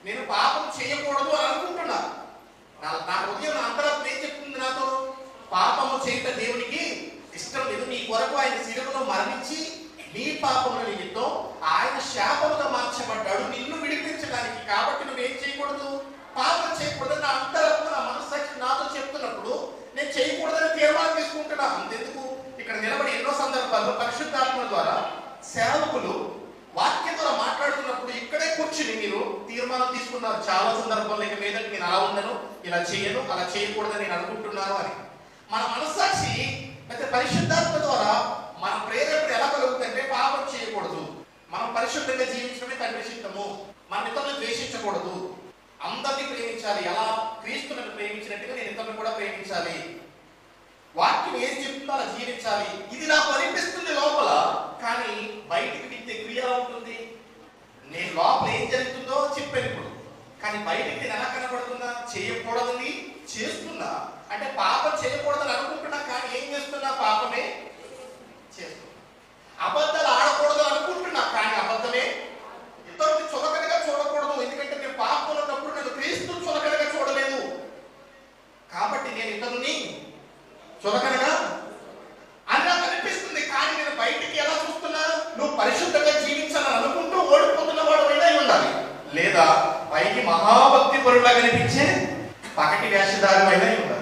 నేను పాపం చేయకూడదు అని అనుకుంటున్నా. నా హృదయం, నా అంతరాత్మ ఏం చెప్తుంది నాతో? పాపము చేయట దేవునికి ఇష్టం లేదు. నీ కొరకు ఆయన శిలువలో మరణించి నీ పాపముల నిమిత్తం ఆయన శాపముగా మార్చబడ్డాడు నిన్ను విడిపించడానికి. కాబట్టి నువ్వేం చేయకూడదు? పాపం చేయకూడదు. నా అంతరాత్మ, నా మనస్సాక్షి నాతో చెప్తున్నప్పుడు నేను చేయకూడదని తీర్మానం తీసుకుంటున్నా. అంతెందుకు, ఇక్కడ నిలబడి ఎన్నో సందర్భాల్లో పరిశుద్ధాత్మ ద్వారా సేవకులు వాక్యం ద్వారా మాట్లాడుతున్నప్పుడు ఇక్కడే కూర్చుని మీరు తీర్మానం తీసుకున్నారు. చాలా సందర్భాల్లో ఇక మీద నేను అలా ఉండను, ఇలా చేయను, అలా చేయకూడదని నేను అనుకుంటున్నాను అని. మన మనస్సాక్షి అయితే పరిశుద్ధాత్మ ద్వారా మన ప్రేరేపణ ఎలా కలుగుతుందంటే పాపం చేయకూడదు, మనం పరిశుద్ధంగా జీవించడమే తండ్రి చిత్తము, మన ఇతరులను ద్వేషించకూడదు, అందరినీ ప్రేమించాలి, ఎలా క్రీస్తులను ప్రేమించినట్టుగా నేను ఇతరులను కూడా ప్రేమించాలి, వాక్యం ఏం చెప్తుందో అలా జీవించాలి. ఇది నాకు అనిపిస్తుంది లోపల, కానీ బయటికి విత్తే క్రియ ఉంటుంది. నేను లోపల ఏం జరుగుతుందో చెప్పాను ఇప్పుడు, కానీ బయటికి నేను ఎలా కనబడుతున్నా? చేయకూడదని చేస్తున్నా. అంటే పాపం చేయకూడదని అనుకుంటున్నా, కానీ ఏం చేస్తున్నా? పాపమే చేస్తున్నా. అబద్ధాలు ఆడకూడదు అనుకుంటున్నా, కానీ అబద్ధమే. ఇతరుని చులకనగా చూడకూడదు, ఎందుకంటే నేను పాపంలో ఉన్నప్పుడు నేను క్రీస్తు చులకనగా చూడలేదు, కాబట్టి నేను ఇతరుని చులకనగా అని నాకు అనిపిస్తుంది. కానీ నేను బయటికి ఎలా చూస్తున్నా? నువ్వు పరిశుద్ధంగా జీవించాలని అనుకుంటూ ఓడిపోతున్న వాడు అయినా ఉండాలి, లేదా పైకి మహాభక్తి పరులా కనిపించే పకటి వేషధారం అయినా ఉండాలి.